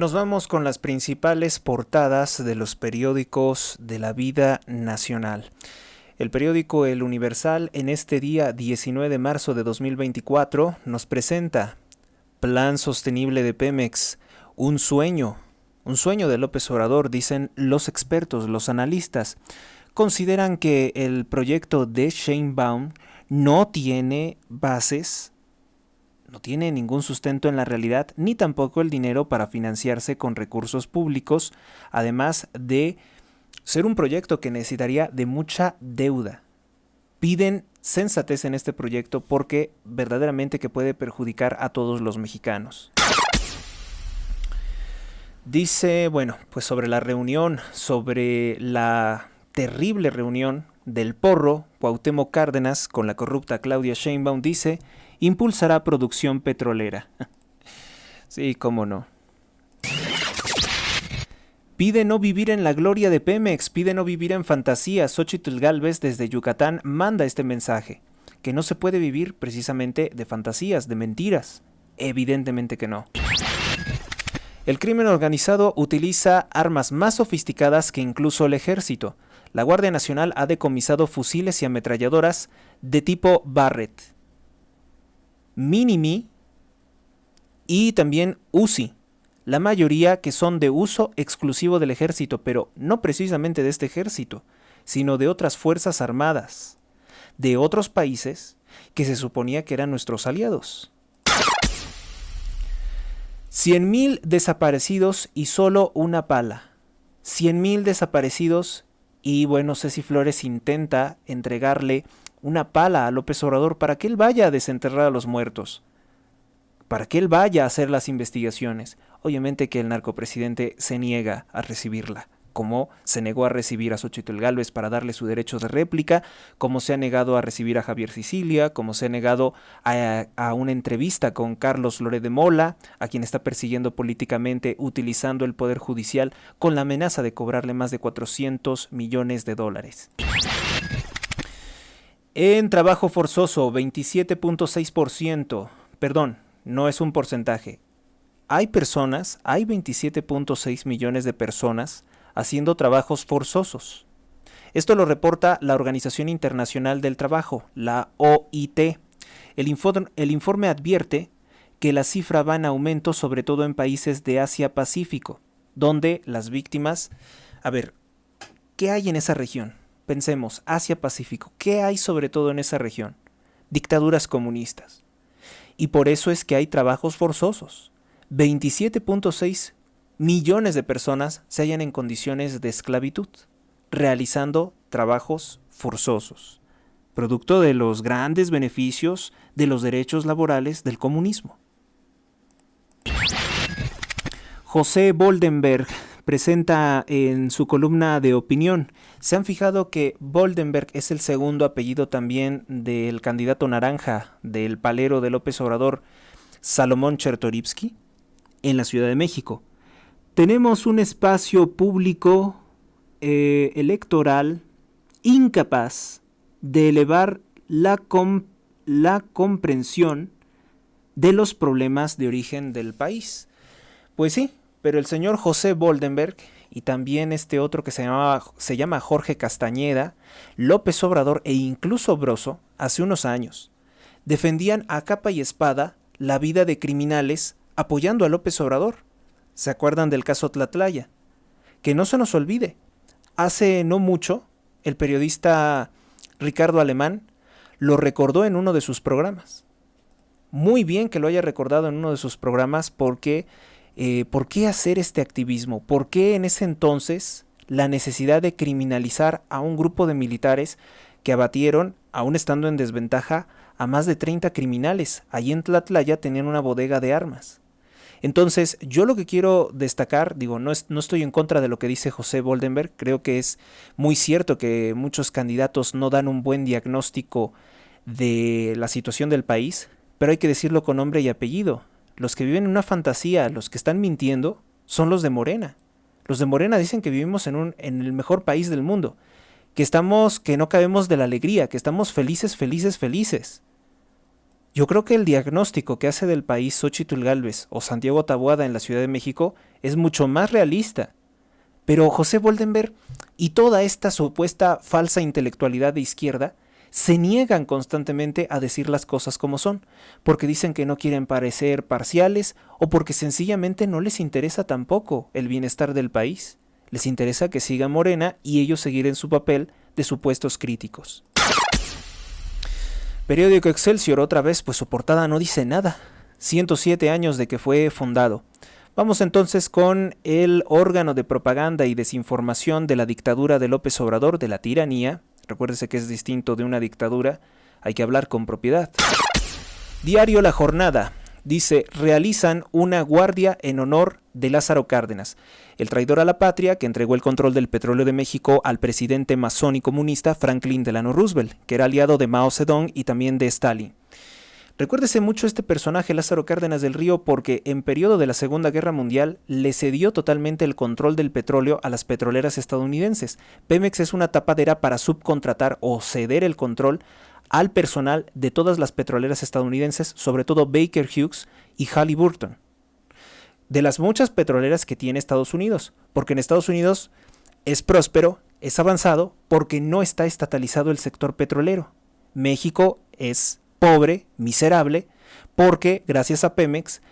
nos vamos con las principales portadas de los periódicos de la vida nacional. El periódico El Universal en este día 19 de marzo de 2024 nos presenta Plan sostenible de Pemex, un sueño de López Obrador, dicen los expertos, los analistas. Consideran que el proyecto de Sheinbaum no tiene bases, no tiene ningún sustento en la realidad, ni tampoco el dinero para financiarse con recursos públicos, además de ser un proyecto que necesitaría de mucha deuda. Piden sensatez en este proyecto porque verdaderamente que puede perjudicar a todos los mexicanos. Dice, bueno, pues sobre la reunión, sobre la terrible reunión del porro Cuauhtémoc Cárdenas con la corrupta Claudia Sheinbaum, dice, impulsará producción petrolera. Sí, cómo no. Pide no vivir en la gloria de Pemex, pide no vivir en fantasía. Xóchitl Gálvez desde Yucatán manda este mensaje, que no se puede vivir precisamente de fantasías, de mentiras. Evidentemente que no. El crimen organizado utiliza armas más sofisticadas que incluso el ejército. La Guardia Nacional ha decomisado fusiles y ametralladoras de tipo Barrett, Mini-Me y también Uzi. La mayoría que son de uso exclusivo del ejército, pero no precisamente de este ejército, sino de otras fuerzas armadas, de otros países que se suponía que eran nuestros aliados. 100,000 desaparecidos y solo una pala. 100,000 desaparecidos y bueno, Ceci Flores intenta entregarle una pala a López Obrador para que él vaya a desenterrar a los muertos, para que él vaya a hacer las investigaciones. Obviamente que el narcopresidente se niega a recibirla, como se negó a recibir a Xóchitl Gálvez para darle su derecho de réplica, como se ha negado a recibir a Javier Sicilia, como se ha negado a una entrevista con Carlos Loret de Mola, a quien está persiguiendo políticamente utilizando el Poder Judicial con la amenaza de cobrarle más de 400 millones de dólares. En trabajo forzoso, 27.6%, perdón, no es un porcentaje. Hay 27.6 millones de personas haciendo trabajos forzosos. Esto lo reporta la Organización Internacional del Trabajo, la OIT. El informe advierte que la cifra va en aumento, sobre todo en países de Asia-Pacífico, donde las víctimas... A ver, ¿qué hay en esa región? Pensemos, Asia-Pacífico, ¿qué hay sobre todo en esa región? Dictaduras comunistas. Y por eso es que hay trabajos forzosos. 27.6 millones de personas se hallan en condiciones de esclavitud, realizando trabajos forzosos, producto de los grandes beneficios de los derechos laborales del comunismo. José Boldenberg presenta en su columna de opinión. ¿Se han fijado que Boldenberg es el segundo apellido también del candidato naranja del palero de López Obrador, Salomón Chertorivsky, en la Ciudad de México? Tenemos un espacio público electoral incapaz de elevar la comprensión de los problemas de origen del país. Pues sí, pero el señor José Boldenberg y también este otro que se llama Jorge Castañeda, López Obrador e incluso Broso, hace unos años, defendían a capa y espada la vida de criminales apoyando a López Obrador. ¿Se acuerdan del caso Tlatlaya? Que no se nos olvide, hace no mucho el periodista Ricardo Alemán lo recordó en uno de sus programas. Muy bien que lo haya recordado en uno de sus programas porque ¿por qué hacer este activismo? ¿Por qué en ese entonces la necesidad de criminalizar a un grupo de militares que abatieron, aún estando en desventaja, a más de 30 criminales? Allí en Tlatlaya tenían una bodega de armas. Entonces, yo lo que quiero destacar, no estoy en contra de lo que dice José Boldenberg, creo que es muy cierto que muchos candidatos no dan un buen diagnóstico de la situación del país, pero hay que decirlo con nombre y apellido. Los que viven en una fantasía, los que están mintiendo, son los de Morena. Los de Morena dicen que vivimos en el mejor país del mundo, que no cabemos de la alegría, que estamos felices. Yo creo que el diagnóstico que hace del país Xóchitl Gálvez o Santiago Taboada en la Ciudad de México es mucho más realista. Pero José Boldenberg y toda esta supuesta falsa intelectualidad de izquierda se niegan constantemente a decir las cosas como son, porque dicen que no quieren parecer parciales o porque sencillamente no les interesa tampoco el bienestar del país. Les interesa que siga Morena y ellos seguir en su papel de supuestos críticos. Periódico Excelsior, otra vez, pues su portada no dice nada. 107 años de que fue fundado. Vamos entonces con el órgano de propaganda y desinformación de la dictadura de López Obrador, de la tiranía. Recuérdese que es distinto de una dictadura, hay que hablar con propiedad. Diario La Jornada dice, realizan una guardia en honor de Lázaro Cárdenas, el traidor a la patria que entregó el control del petróleo de México al presidente masón y comunista Franklin Delano Roosevelt, que era aliado de Mao Zedong y también de Stalin. Recuérdese mucho este personaje, Lázaro Cárdenas del Río, porque en periodo de la Segunda Guerra Mundial le cedió totalmente el control del petróleo a las petroleras estadounidenses. Pemex es una tapadera para subcontratar o ceder el control al personal de todas las petroleras estadounidenses, sobre todo Baker Hughes y Halliburton. De las muchas petroleras que tiene Estados Unidos, porque en Estados Unidos es próspero, es avanzado, porque no está estatalizado el sector petrolero. México es pobre, miserable, porque gracias a Pemex,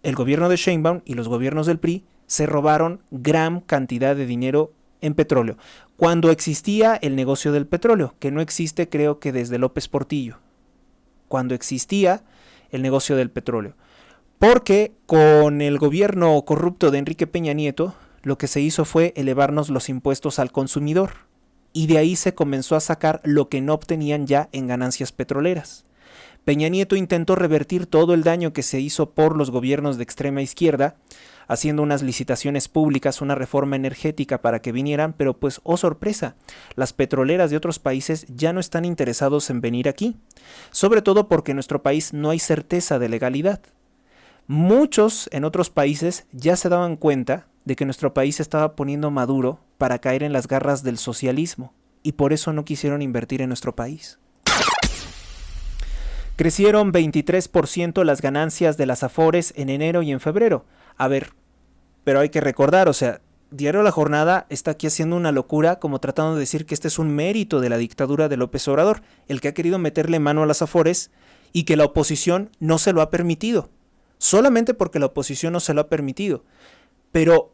el gobierno de Sheinbaum y los gobiernos del PRI se robaron gran cantidad de dinero en petróleo. Cuando existía el negocio del petróleo, que no existe creo que desde López Portillo. Cuando existía el negocio del petróleo. Porque con el gobierno corrupto de Enrique Peña Nieto, lo que se hizo fue elevarnos los impuestos al consumidor. Y de ahí se comenzó a sacar lo que no obtenían ya en ganancias petroleras. Peña Nieto intentó revertir todo el daño que se hizo por los gobiernos de extrema izquierda, haciendo unas licitaciones públicas, una reforma energética para que vinieran, pero pues, oh sorpresa, las petroleras de otros países ya no están interesados en venir aquí, sobre todo porque en nuestro país no hay certeza de legalidad. Muchos en otros países ya se daban cuenta de que nuestro país se estaba poniendo maduro para caer en las garras del socialismo, y por eso no quisieron invertir en nuestro país. Crecieron 23% las ganancias de las Afores en enero y en febrero. A ver, pero hay que recordar, o sea, Diario La Jornada está aquí haciendo una locura como tratando de decir que este es un mérito de la dictadura de López Obrador, el que ha querido meterle mano a las Afores y que la oposición no se lo ha permitido. Solamente porque la oposición no se lo ha permitido. Pero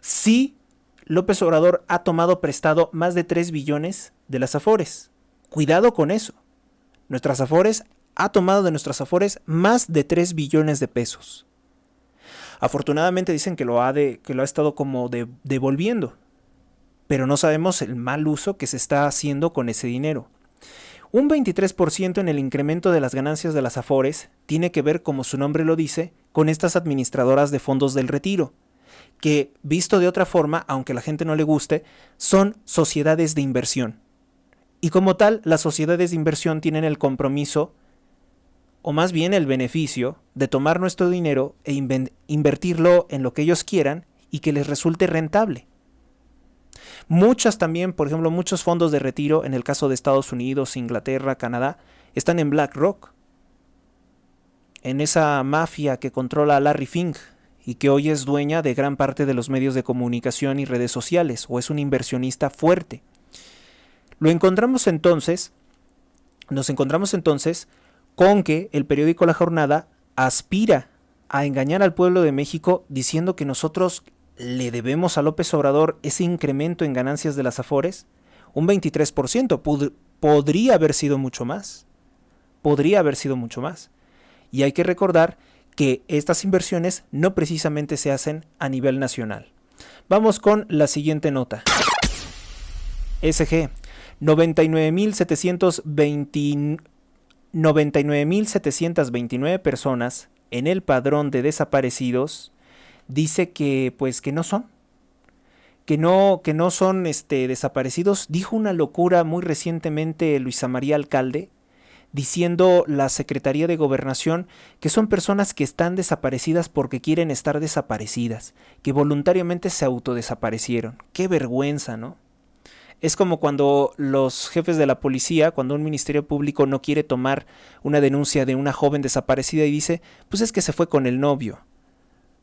sí, López Obrador ha tomado prestado más de 3 billones de las Afores. Cuidado con eso. Nuestras Afores ha tomado de nuestras Afores más de 3 billones de pesos. Afortunadamente dicen que lo ha estado como devolviendo, pero no sabemos el mal uso que se está haciendo con ese dinero. Un 23% en el incremento de las ganancias de las Afores tiene que ver, como su nombre lo dice, con estas administradoras de fondos del retiro, que, visto de otra forma, aunque a la gente no le guste, son sociedades de inversión. Y como tal, las sociedades de inversión tienen el compromiso, o más bien el beneficio, de tomar nuestro dinero e invertirlo en lo que ellos quieran y que les resulte rentable. Muchas también, por ejemplo, muchos fondos de retiro, en el caso de Estados Unidos, Inglaterra, Canadá, están en BlackRock, en esa mafia que controla a Larry Fink y que hoy es dueña de gran parte de los medios de comunicación y redes sociales, o es un inversionista fuerte. Nos encontramos entonces con que el periódico La Jornada aspira a engañar al pueblo de México diciendo que nosotros le debemos a López Obrador ese incremento en ganancias de las Afores, un 23%, podría haber sido mucho más. Y hay que recordar que estas inversiones no precisamente se hacen a nivel nacional. Vamos con la siguiente nota. SG, 99.729 personas en el padrón de desaparecidos. Dice que pues que no son desaparecidos. Dijo una locura muy recientemente Luisa María Alcalde, diciendo la Secretaría de Gobernación que son personas que están desaparecidas porque quieren estar desaparecidas, que voluntariamente se autodesaparecieron. Qué vergüenza, ¿no? Es como cuando los jefes de la policía, cuando un ministerio público no quiere tomar una denuncia de una joven desaparecida y dice, pues es que se fue con el novio.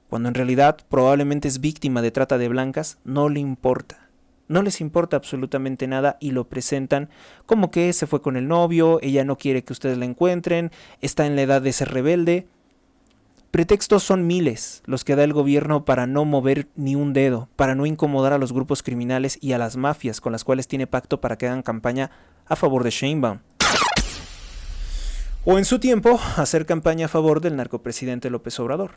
Cuando en realidad probablemente es víctima de trata de blancas, no le importa. No les importa absolutamente nada y lo presentan como que se fue con el novio, ella no quiere que ustedes la encuentren, está en la edad de ser rebelde. Pretextos son miles los que da el gobierno para no mover ni un dedo, para no incomodar a los grupos criminales y a las mafias con las cuales tiene pacto para que hagan campaña a favor de Sheinbaum. O en su tiempo, hacer campaña a favor del narcopresidente López Obrador.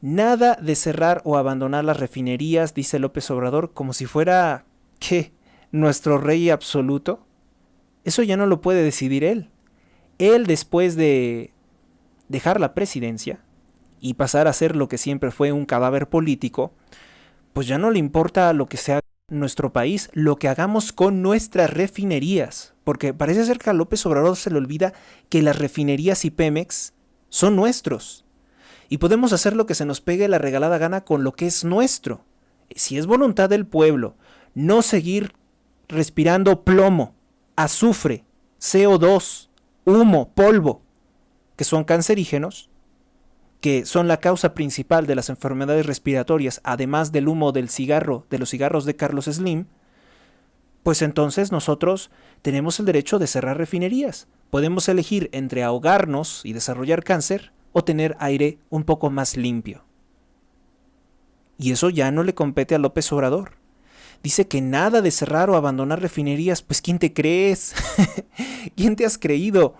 Nada de cerrar o abandonar las refinerías, dice López Obrador, como si fuera, ¿qué? ¿Nuestro rey absoluto? Eso ya no lo puede decidir él. Él, después de dejar la presidencia y pasar a ser lo que siempre fue un cadáver político, pues ya no le importa lo que sea nuestro país, lo que hagamos con nuestras refinerías, porque parece ser que a López Obrador se le olvida que las refinerías y Pemex son nuestros, y podemos hacer lo que se nos pegue la regalada gana con lo que es nuestro. Si es voluntad del pueblo no seguir respirando plomo, azufre, CO2, humo, polvo, que son cancerígenos, que son la causa principal de las enfermedades respiratorias, además del humo del cigarro, de los cigarros de Carlos Slim, pues entonces nosotros tenemos el derecho de cerrar refinerías. Podemos elegir entre ahogarnos y desarrollar cáncer o tener aire un poco más limpio. Y eso ya no le compete a López Obrador. Dice que nada de cerrar o abandonar refinerías. Pues ¿quién te crees? ¿Quién te has creído?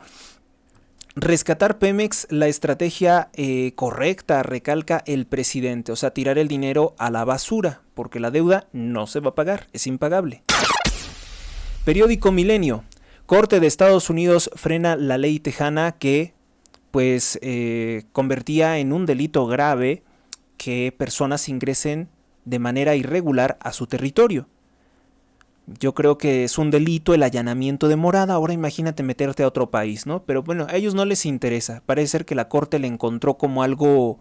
Rescatar Pemex, la estrategia correcta, recalca el presidente, o sea, tirar el dinero a la basura, porque la deuda no se va a pagar, es impagable. Periódico Milenio, Corte de Estados Unidos frena la ley tejana que, pues, convertía en un delito grave que personas ingresen de manera irregular a su territorio. Yo creo que es un delito el allanamiento de morada, ahora imagínate meterte a otro país, ¿no? Pero bueno, a ellos no les interesa, parece ser que la corte le encontró como algo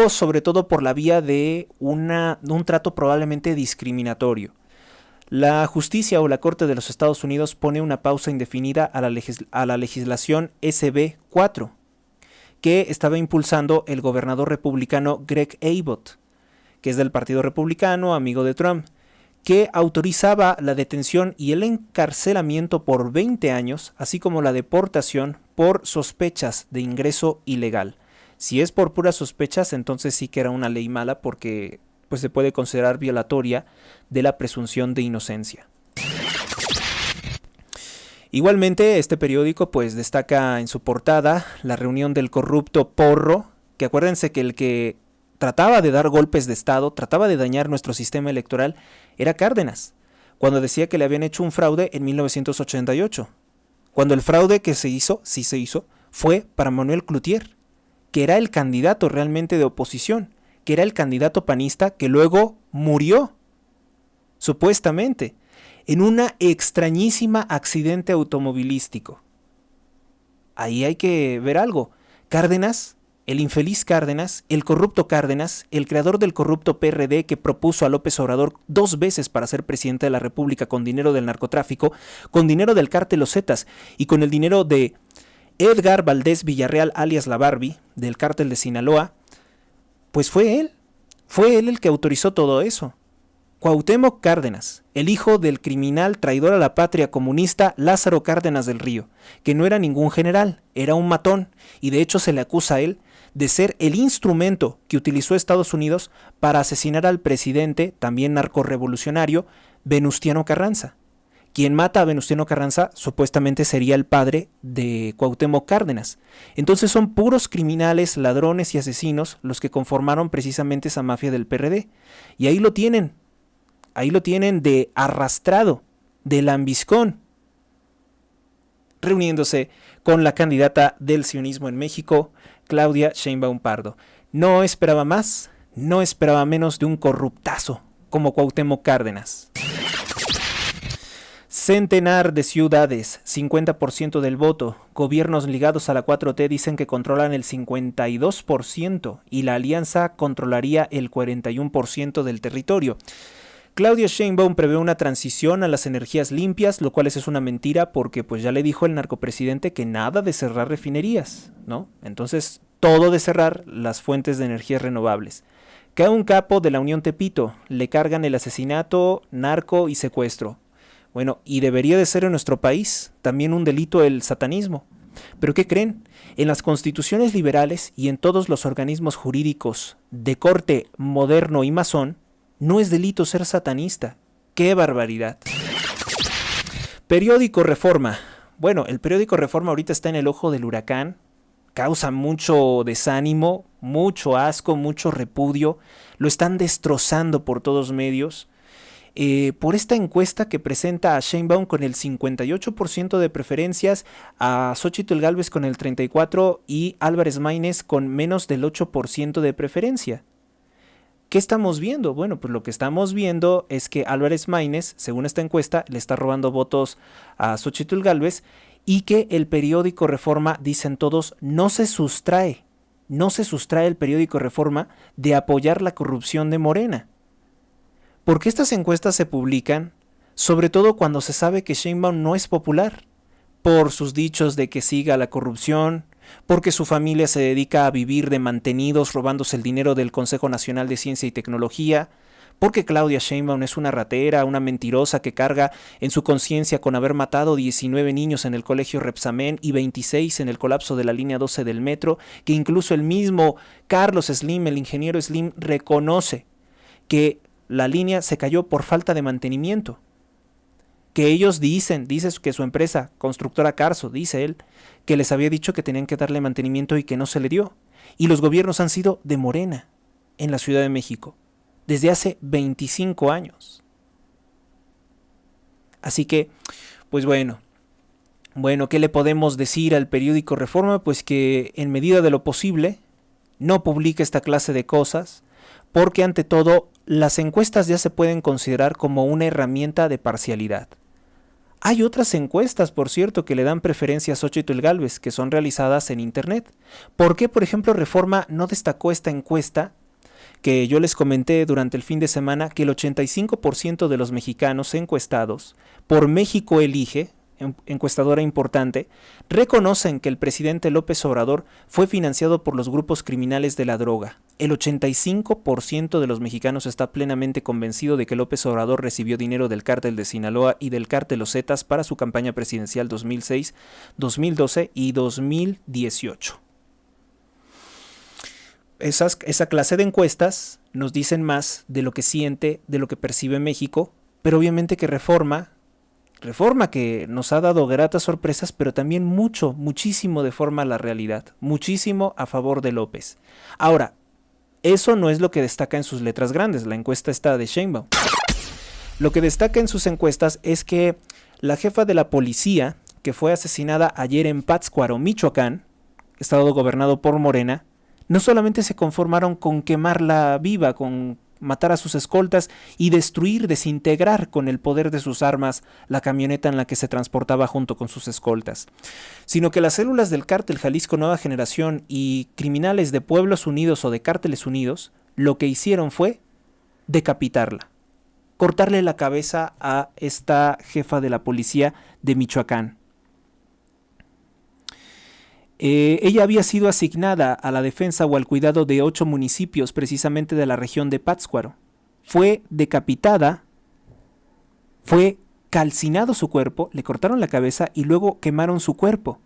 sobre todo por la vía de un trato probablemente discriminatorio. La justicia o la Corte de los Estados Unidos pone una pausa indefinida a la legislación SB 4, que estaba impulsando el gobernador republicano Greg Abbott, que es del Partido Republicano, amigo de Trump, que autorizaba la detención y el encarcelamiento por 20 años, así como la deportación por sospechas de ingreso ilegal. Si es por puras sospechas, entonces sí que era una ley mala porque pues, se puede considerar violatoria de la presunción de inocencia. Igualmente, este periódico pues destaca en su portada la reunión del corrupto Porro, que acuérdense que el que trataba de dar golpes de Estado, trataba de dañar nuestro sistema electoral, era Cárdenas, cuando decía que le habían hecho un fraude en 1988. Cuando el fraude que se hizo, sí se hizo, fue para Manuel Cloutier, que era el candidato realmente de oposición, que era el candidato panista que luego murió, supuestamente, en una extrañísima accidente automovilístico. Ahí hay que ver algo. Cárdenas, el infeliz Cárdenas, el corrupto Cárdenas, el creador del corrupto PRD que propuso a López Obrador 2 veces para ser presidente de la República con dinero del narcotráfico, con dinero del cártel Los Zetas y con el dinero de Edgar Valdés Villarreal alias La Barbie, del cártel de Sinaloa, pues fue él el que autorizó todo eso. Cuauhtémoc Cárdenas, el hijo del criminal traidor a la patria comunista Lázaro Cárdenas del Río, que no era ningún general, era un matón, y de hecho se le acusa a él de ser el instrumento que utilizó Estados Unidos para asesinar al presidente, también narcorrevolucionario, Venustiano Carranza. Quien mata a Venustiano Carranza supuestamente sería el padre de Cuauhtémoc Cárdenas. Entonces son puros criminales, ladrones y asesinos los que conformaron precisamente esa mafia del PRD. Y ahí lo tienen de arrastrado, de lambiscón, reuniéndose con la candidata del sionismo en México, Claudia Sheinbaum Pardo. No esperaba más, no esperaba menos de un corruptazo como Cuauhtémoc Cárdenas. Centenar de ciudades, 50% del voto. Gobiernos ligados a la 4T dicen que controlan el 52% y la alianza controlaría el 41% del territorio. Claudia Sheinbaum prevé una transición a las energías limpias, lo cual es una mentira porque pues ya le dijo el narcopresidente que nada de cerrar refinerías, ¿no? Entonces, todo de cerrar las fuentes de energías renovables. Que a un capo de la Unión Tepito le cargan el asesinato, narco y secuestro. Bueno, y debería de ser en nuestro país también un delito el satanismo. ¿Pero qué creen? En las constituciones liberales y en todos los organismos jurídicos de corte moderno y masón, no es delito ser satanista. ¡Qué barbaridad! Periódico Reforma. Bueno, el periódico Reforma ahorita está en el ojo del huracán. Causa mucho desánimo, mucho asco, mucho repudio. Lo están destrozando por todos medios. Por esta encuesta que presenta a Sheinbaum con el 58% de preferencias, a Xóchitl Gálvez con el 34% y Álvarez Maínez con menos del 8% de preferencia. ¿Qué estamos viendo? Bueno, pues lo que estamos viendo es que Álvarez Maínez, según esta encuesta, le está robando votos a Xóchitl Gálvez y que el periódico Reforma, dicen todos, no se sustrae el periódico Reforma de apoyar la corrupción de Morena. Porque estas encuestas se publican, sobre todo cuando se sabe que Sheinbaum no es popular, por sus dichos de que siga la corrupción, porque su familia se dedica a vivir de mantenidos robándose el dinero del Consejo Nacional de Ciencia y Tecnología, porque Claudia Sheinbaum es una ratera, una mentirosa que carga en su conciencia con haber matado 19 niños en el colegio Repsamen y 26 en el colapso de la línea 12 del metro, que incluso el mismo Carlos Slim, el ingeniero Slim, reconoce que la línea se cayó por falta de mantenimiento. Que ellos dice que su empresa, constructora Carso, dice él, que les había dicho que tenían que darle mantenimiento y que no se le dio. Y los gobiernos han sido de Morena en la Ciudad de México desde hace 25 años. Así que, pues bueno, ¿qué le podemos decir al periódico Reforma? Pues que en medida de lo posible no publique esta clase de cosas, porque ante todo las encuestas ya se pueden considerar como una herramienta de parcialidad. Hay otras encuestas, por cierto, que le dan preferencia a Xóchitl Gálvez, que son realizadas en internet. ¿Por qué, por ejemplo, Reforma no destacó esta encuesta que yo les comenté durante el fin de semana, que el 85% de los mexicanos encuestados por México Elige, encuestadora importante, reconocen que el presidente López Obrador fue financiado por los grupos criminales de la droga? El 85% de los mexicanos está plenamente convencido de que López Obrador recibió dinero del cártel de Sinaloa y del cártel Los Zetas para su campaña presidencial 2006, 2012 y 2018. Esa clase de encuestas nos dicen más de lo que siente, de lo que percibe México, pero obviamente que Reforma que nos ha dado gratas sorpresas, pero también muchísimo deforma la realidad, muchísimo a favor de López. Ahora, eso no es lo que destaca en sus letras grandes, la encuesta está de Sheinbaum. Lo que destaca en sus encuestas es que la jefa de la policía, que fue asesinada ayer en Pátzcuaro, Michoacán, estado gobernado por Morena, no solamente se conformaron con quemarla viva, con matar a sus escoltas y destruir, desintegrar con el poder de sus armas la camioneta en la que se transportaba junto con sus escoltas, sino que las células del cártel Jalisco Nueva Generación y criminales de Pueblos Unidos o de Cárteles Unidos lo que hicieron fue decapitarla, cortarle la cabeza a esta jefa de la policía de Michoacán. Ella había sido asignada a la defensa o al cuidado de 8 municipios precisamente de la región de Pátzcuaro. Fue decapitada, fue calcinado su cuerpo, le cortaron la cabeza y luego quemaron su cuerpo,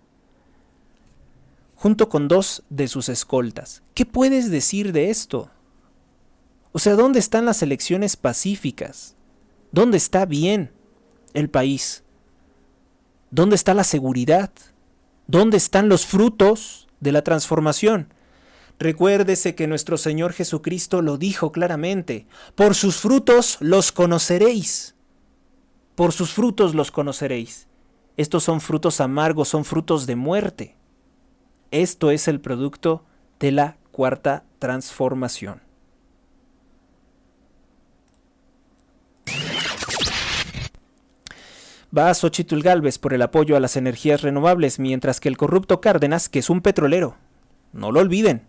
junto con 2 de sus escoltas. ¿Qué puedes decir de esto? O sea, ¿dónde están las elecciones pacíficas? ¿Dónde está bien el país? ¿Dónde está la seguridad? ¿Dónde están los frutos de la transformación? Recuérdese que nuestro Señor Jesucristo lo dijo claramente: por sus frutos los conoceréis. Por sus frutos los conoceréis. Estos son frutos amargos, son frutos de muerte. Esto es el producto de la cuarta transformación. Va a Xóchitl Gálvez por el apoyo a las energías renovables, mientras que el corrupto Cárdenas, que es un petrolero, no lo olviden.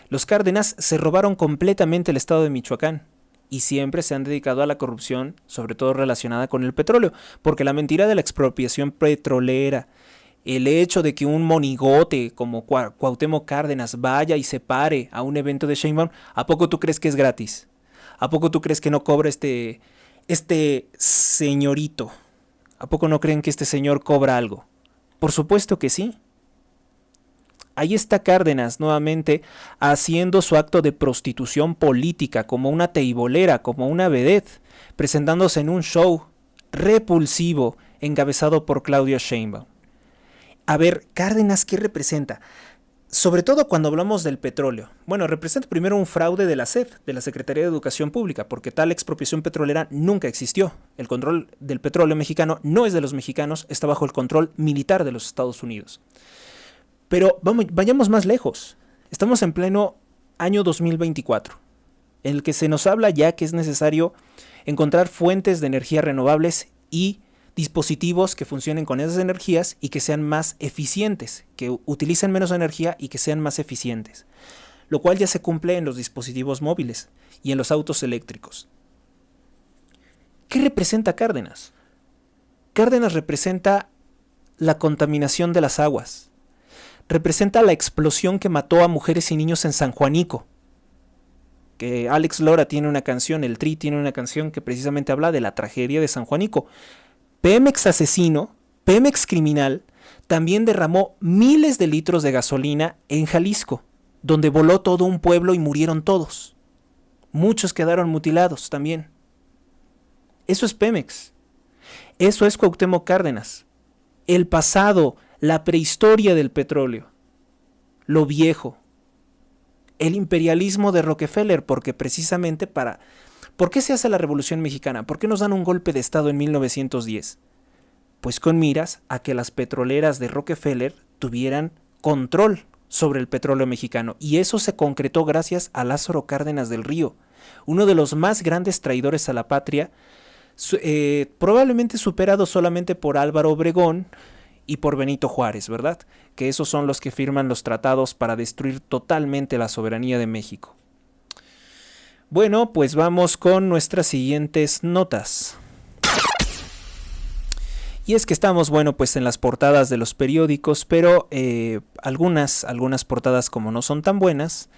Los Cárdenas se robaron completamente el estado de Michoacán y siempre se han dedicado a la corrupción, sobre todo relacionada con el petróleo, porque la mentira de la expropiación petrolera, el hecho de que un monigote como Cuauhtémoc Cárdenas vaya y se pare a un evento de Sheinbaum, ¿a poco tú crees que es gratis? ¿A poco tú crees que no cobra este señorito? ¿A poco no creen que este señor cobra algo? Por supuesto que sí. Ahí está Cárdenas nuevamente haciendo su acto de prostitución política como una teibolera, como una vedette, presentándose en un show repulsivo encabezado por Claudia Sheinbaum. A ver, Cárdenas, ¿qué representa? Sobre todo cuando hablamos del petróleo. Bueno, representa primero un fraude de la SED, de la Secretaría de Educación Pública, porque tal expropiación petrolera nunca existió. El control del petróleo mexicano no es de los mexicanos, está bajo el control militar de los Estados Unidos. Pero vayamos más lejos. Estamos en pleno año 2024, en el que se nos habla ya que es necesario encontrar fuentes de energía renovables y dispositivos que funcionen con esas energías y que sean más eficientes, que utilicen menos energía y que sean más eficientes, lo cual ya se cumple en los dispositivos móviles y en los autos eléctricos. ¿Qué representa Cárdenas? Cárdenas representa la contaminación de las aguas, representa la explosión que mató a mujeres y niños en San Juanico, que Alex Lora tiene una canción, el Tri tiene una canción que precisamente habla de la tragedia de San Juanico. Pemex asesino, Pemex criminal, también derramó miles de litros de gasolina en Jalisco, donde voló todo un pueblo y murieron todos. Muchos quedaron mutilados también. Eso es Pemex. Eso es Cuauhtémoc Cárdenas. El pasado, la prehistoria del petróleo, lo viejo, el imperialismo de Rockefeller, porque precisamente ¿por qué se hace la Revolución Mexicana? ¿Por qué nos dan un golpe de Estado en 1910? Pues con miras a que las petroleras de Rockefeller tuvieran control sobre el petróleo mexicano, y eso se concretó gracias a Lázaro Cárdenas del Río, uno de los más grandes traidores a la patria, probablemente superado solamente por Álvaro Obregón y por Benito Juárez, ¿verdad? Que esos son los que firman los tratados para destruir totalmente la soberanía de México. Bueno, pues vamos con nuestras siguientes notas. Y es que estamos, bueno, pues en las portadas de los periódicos, pero algunas portadas como no son tan buenas,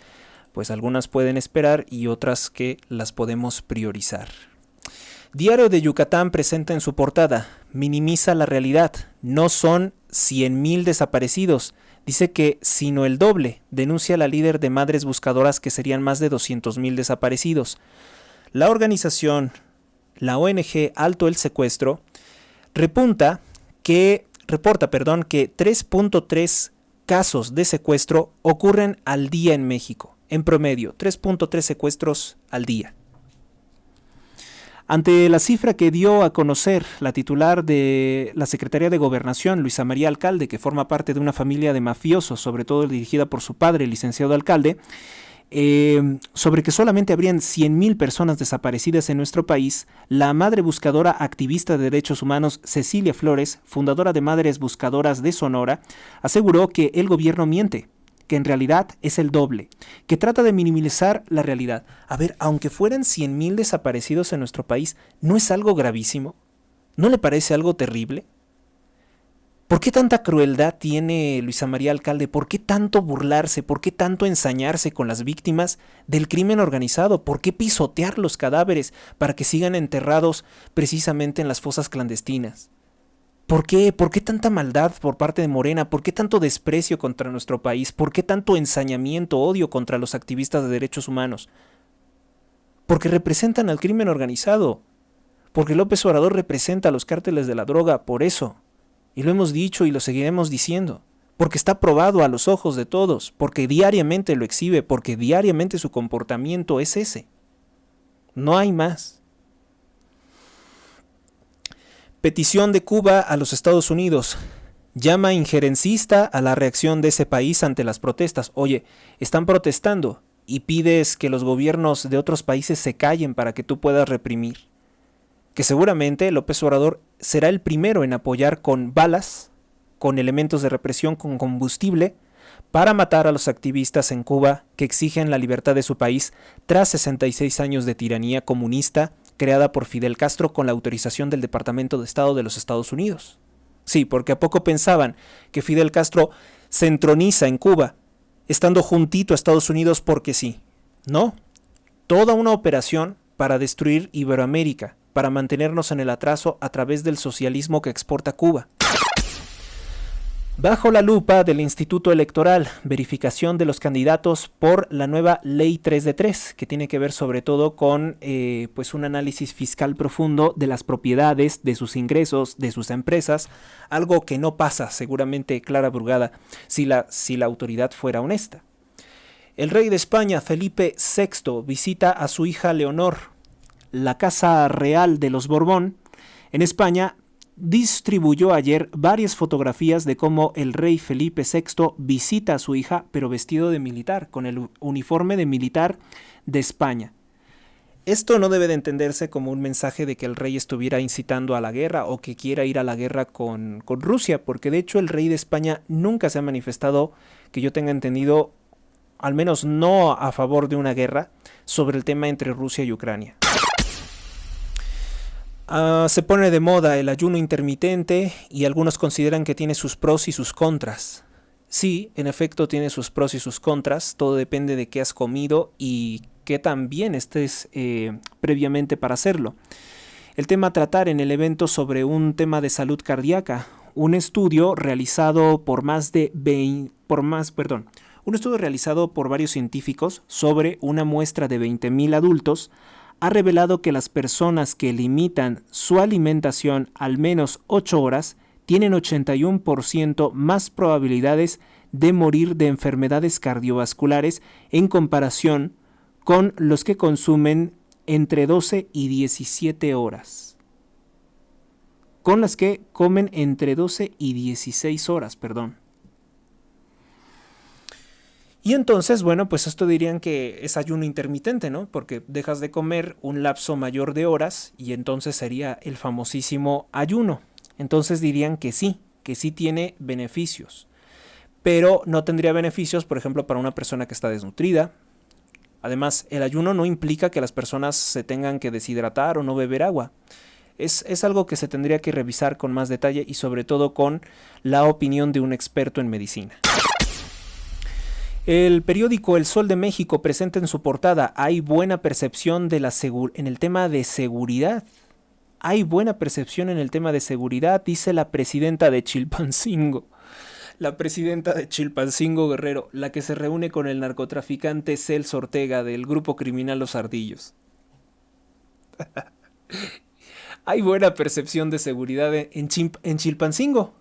pues algunas pueden esperar y otras que las podemos priorizar. Diario de Yucatán presenta en su portada: minimiza la realidad, no son 100,000 desaparecidos, dice que sino el doble, denuncia la líder de Madres Buscadoras que serían más de 200,000 desaparecidos. La organización, la ONG Alto el Secuestro, reporta que 3.3 casos de secuestro ocurren al día en México, en promedio, 3.3 secuestros al día. Ante la cifra que dio a conocer la titular de la Secretaría de Gobernación, Luisa María Alcalde, que forma parte de una familia de mafiosos, sobre todo dirigida por su padre, el licenciado Alcalde, sobre que solamente habrían 100,000 personas desaparecidas en nuestro país, la madre buscadora activista de derechos humanos Cecilia Flores, fundadora de Madres Buscadoras de Sonora, aseguró que el gobierno miente, que en realidad es el doble, que trata de minimizar la realidad. A ver, aunque fueran 100,000 desaparecidos en nuestro país, ¿no es algo gravísimo? ¿No le parece algo terrible? ¿Por qué tanta crueldad tiene Luisa María Alcalde? ¿Por qué tanto burlarse? ¿Por qué tanto ensañarse con las víctimas del crimen organizado? ¿Por qué pisotear los cadáveres para que sigan enterrados precisamente en las fosas clandestinas? ¿Por qué? ¿Por qué tanta maldad por parte de Morena? ¿Por qué tanto desprecio contra nuestro país? ¿Por qué tanto ensañamiento, odio contra los activistas de derechos humanos? Porque representan al crimen organizado. Porque López Obrador representa a los cárteles de la droga, por eso. Y lo hemos dicho y lo seguiremos diciendo. Porque está probado a los ojos de todos. Porque diariamente lo exhibe. Porque diariamente su comportamiento es ese. No hay más. Petición de Cuba a los Estados Unidos. Llama injerencista a la reacción de ese país ante las protestas. Oye, están protestando y pides que los gobiernos de otros países se callen para que tú puedas reprimir. Que seguramente López Obrador será el primero en apoyar con balas, con elementos de represión, con combustible, para matar a los activistas en Cuba que exigen la libertad de su país tras 66 años de tiranía comunista creada por Fidel Castro con la autorización del Departamento de Estado de los Estados Unidos. Sí, porque a poco pensaban que Fidel Castro se entroniza en Cuba, estando juntito a Estados Unidos porque sí. No, toda una operación para destruir Iberoamérica, para mantenernos en el atraso a través del socialismo que exporta Cuba. Bajo la lupa del Instituto Electoral, verificación de los candidatos por la nueva Ley 3 de 3, que tiene que ver sobre todo con pues un análisis fiscal profundo de las propiedades, de sus ingresos, de sus empresas, algo que no pasa seguramente Clara Brugada si la autoridad fuera honesta. El rey de España, Felipe VI, visita a su hija Leonor. La Casa Real de los Borbón, en España, distribuyó ayer varias fotografías de cómo el rey Felipe VI visita a su hija, pero vestido de militar, con el uniforme de militar de España. Esto no debe de entenderse como un mensaje de que el rey estuviera incitando a la guerra o que quiera ir a la guerra con Rusia, porque de hecho el rey de España nunca se ha manifestado, que yo tenga entendido, al menos no a favor de una guerra, sobre el tema entre Rusia y Ucrania. Se pone de moda el ayuno intermitente y algunos consideran que tiene sus pros y sus contras. Sí, en efecto tiene sus pros y sus contras, todo depende de qué has comido y qué tan bien estés previamente para hacerlo. El tema a tratar en el evento sobre un tema de salud cardíaca, un estudio realizado por varios científicos sobre una muestra de 20,000 adultos, ha revelado que las personas que limitan su alimentación al menos 8 horas tienen 81% más probabilidades de morir de enfermedades cardiovasculares en comparación con los que consumen entre 12 y 17 horas. Con las que comen entre 12 y 16 horas, perdón. Y entonces, bueno, pues esto dirían que es ayuno intermitente, ¿no? Porque dejas de comer un lapso mayor de horas y entonces sería el famosísimo ayuno. Entonces dirían que sí tiene beneficios. Pero no tendría beneficios, por ejemplo, para una persona que está desnutrida. Además, el ayuno no implica que las personas se tengan que deshidratar o no beber agua. Es algo que se tendría que revisar con más detalle y sobre todo con la opinión de un experto en medicina. El periódico El Sol de México presenta en su portada: hay buena percepción en el tema de seguridad. Hay buena percepción en el tema de seguridad, dice la presidenta de Chilpancingo. La presidenta de Chilpancingo, Guerrero, la que se reúne con el narcotraficante Celso Ortega del grupo criminal Los Ardillos. Hay buena percepción de seguridad en Chilpancingo.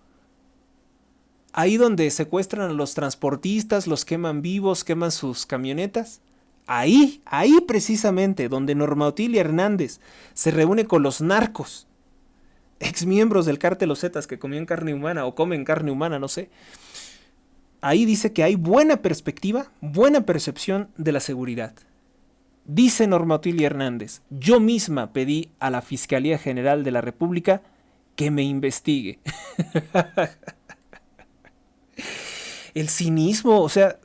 Ahí donde secuestran a los transportistas, los queman vivos, queman sus camionetas. Ahí precisamente, donde Norma Otilia Hernández se reúne con los narcos, exmiembros del cártel Los Zetas que comían carne humana o comen carne humana, no sé. Ahí dice que hay buena perspectiva, buena percepción de la seguridad. Dice Norma Otilia Hernández: yo misma pedí a la Fiscalía General de la República que me investigue. El cinismo, o sea,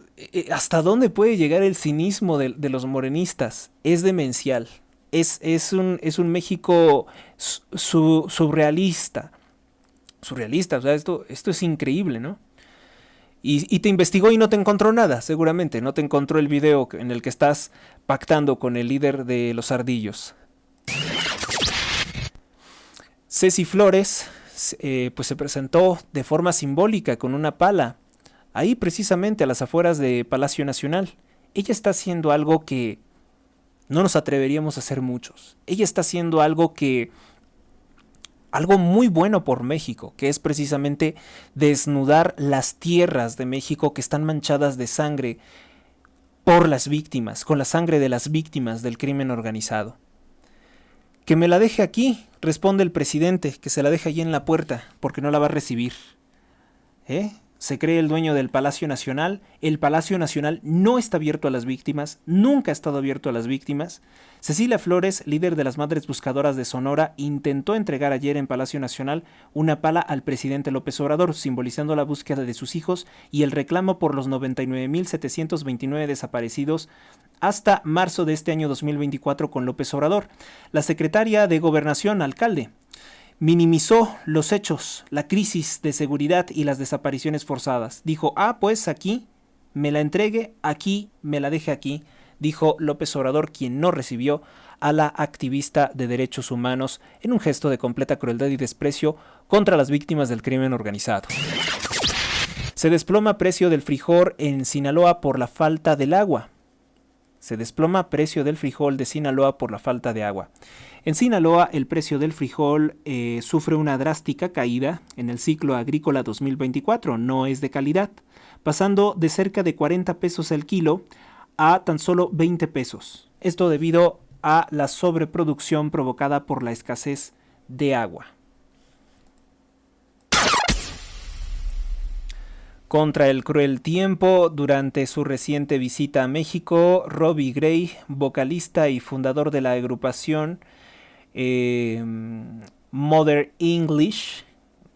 ¿hasta dónde puede llegar el cinismo de los morenistas? Es demencial. Es un México surrealista. Surrealista, o sea, esto es increíble, ¿no? Y te investigó y no te encontró nada, seguramente. No te encontró el video en el que estás pactando con el líder de los ardillos. Ceci Flores pues se presentó de forma simbólica con una pala, ahí precisamente a las afueras de Palacio Nacional. Ella está haciendo algo que no nos atreveríamos a hacer muchos. Ella está haciendo algo muy bueno por México, que es precisamente desnudar las tierras de México que están manchadas de sangre por las víctimas, con la sangre de las víctimas del crimen organizado. Que me la deje aquí, responde el presidente, que se la deje allí en la puerta, porque no la va a recibir. se cree el dueño del Palacio Nacional. El Palacio Nacional no está abierto a las víctimas, nunca ha estado abierto a las víctimas. Cecilia Flores, líder de las Madres Buscadoras de Sonora, intentó entregar ayer en Palacio Nacional una pala al presidente López Obrador, simbolizando la búsqueda de sus hijos y el reclamo por los 99.729 desaparecidos hasta marzo de este año 2024 con López Obrador. La secretaria de Gobernación, alcalde, minimizó los hechos, la crisis de seguridad y las desapariciones forzadas. Dijo, pues aquí me la entregue, aquí me la deje aquí, dijo López Obrador, quien no recibió a la activista de derechos humanos en un gesto de completa crueldad y desprecio contra las víctimas del crimen organizado. Se desploma precio del frijol en Sinaloa por la falta del agua. Se desploma precio del frijol de Sinaloa por la falta de agua. En Sinaloa, el precio del frijol sufre una drástica caída en el ciclo agrícola 2024, no es de calidad, pasando de cerca de 40 pesos el kilo a tan solo 20 pesos. Esto debido a la sobreproducción provocada por la escasez de agua. Contra el cruel tiempo, durante su reciente visita a México, Robbie Gray, vocalista y fundador de la agrupación Mother English,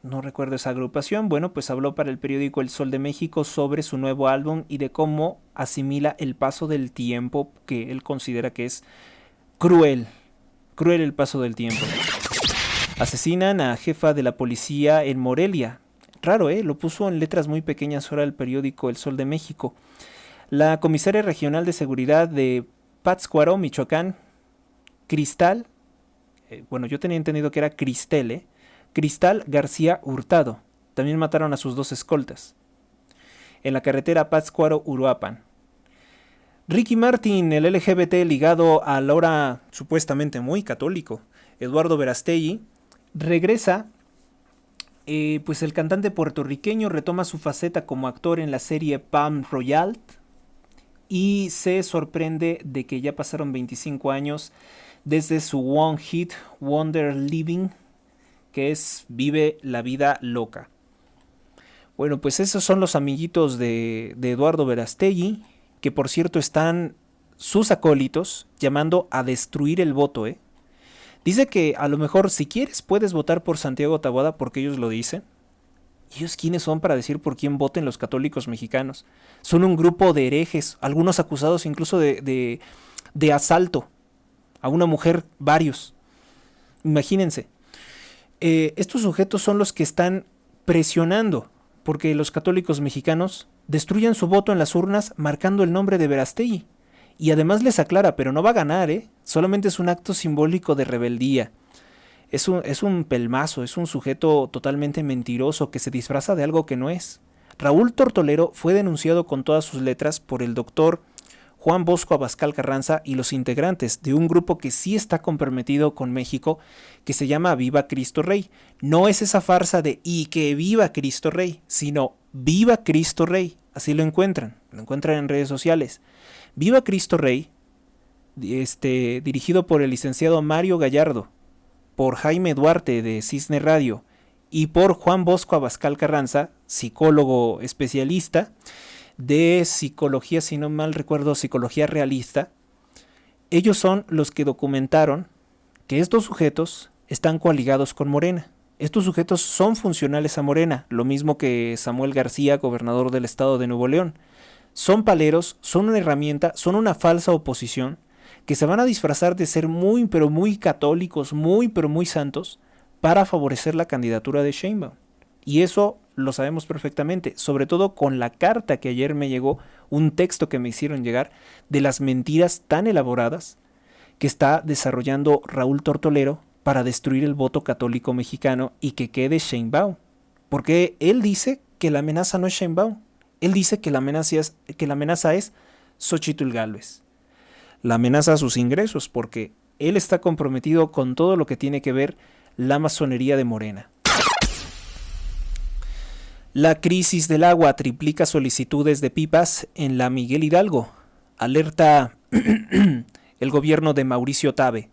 no recuerdo esa agrupación, bueno, pues habló para el periódico El Sol de México sobre su nuevo álbum y de cómo asimila el paso del tiempo, que él considera que es cruel el paso del tiempo. Asesinan a jefa de la policía en Morelia. Raro, lo puso en letras muy pequeñas ahora el periódico El Sol de México. La comisaria regional de seguridad de Pátzcuaro, Michoacán, Cristal, yo tenía entendido que era Cristel, Cristal García Hurtado. También mataron a sus 2 escoltas en la carretera Pátzcuaro-Uruapan. Ricky Martin, el LGBT ligado al ahora supuestamente muy católico Eduardo Verástegui, regresa. Pues el cantante puertorriqueño retoma su faceta como actor en la serie Palm Royale y se sorprende de que ya pasaron 25 años desde su One Hit Wonder Living, que es Vive la Vida Loca. Bueno, pues esos son los amiguitos de Eduardo Verástegui, que por cierto están sus acólitos llamando a destruir el voto, Dice que a lo mejor si quieres puedes votar por Santiago Taboada porque ellos lo dicen. ¿Y ellos quiénes son para decir por quién voten los católicos mexicanos? Son un grupo de herejes, algunos acusados incluso de asalto a una mujer, varios. Imagínense. Estos sujetos son los que están presionando porque los católicos mexicanos destruyan su voto en las urnas marcando el nombre de Verástegui. Y además les aclara, pero no va a ganar, solamente es un acto simbólico de rebeldía. Es un pelmazo, es un sujeto totalmente mentiroso que se disfraza de algo que no es. Raúl Tortolero fue denunciado con todas sus letras por el doctor Juan Bosco Abascal Carranza y los integrantes de un grupo que sí está comprometido con México, que se llama Viva Cristo Rey. No es esa farsa de y que viva Cristo Rey, sino Viva Cristo Rey. Así lo encuentran en redes sociales. Viva Cristo Rey, dirigido por el licenciado Mario Gallardo, por Jaime Duarte de Cisne Radio y por Juan Bosco Abascal Carranza, psicólogo especialista de psicología, si no mal recuerdo, psicología realista. Ellos son los que documentaron que estos sujetos están coaligados con Morena. Estos sujetos son funcionales a Morena, lo mismo que Samuel García, gobernador del estado de Nuevo León. Son paleros, son una herramienta, son una falsa oposición que se van a disfrazar de ser muy pero muy católicos, muy pero muy santos para favorecer la candidatura de Sheinbaum. Y eso lo sabemos perfectamente, sobre todo con la carta que ayer me llegó, un texto que me hicieron llegar de las mentiras tan elaboradas que está desarrollando Raúl Tortolero para destruir el voto católico mexicano y que quede Sheinbaum. Porque él dice que la amenaza no es Sheinbaum. Él dice que la amenaza es Xóchitl Gálvez. La amenaza a sus ingresos, porque él está comprometido con todo lo que tiene que ver la masonería de Morena. La crisis del agua triplica solicitudes de pipas en la Miguel Hidalgo. Alerta el gobierno de Mauricio Tabe.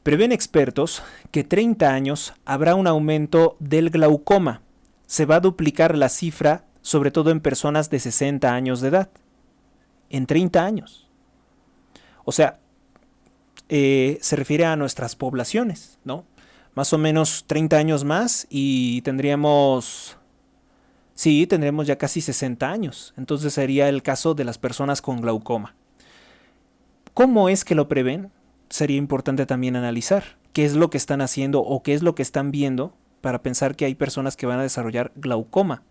Prevén expertos que 30 años habrá un aumento del glaucoma. se va a duplicar la cifra, sobre todo en personas de 60 años de edad. En 30 años. O sea, se refiere a nuestras poblaciones, ¿no? Más o menos 30 años más y tendríamos ya casi 60 años. Entonces sería el caso de las personas con glaucoma. ¿Cómo es que lo prevén? Sería importante también analizar qué es lo que están haciendo o qué es lo que están viendo para pensar que hay personas que van a desarrollar glaucoma.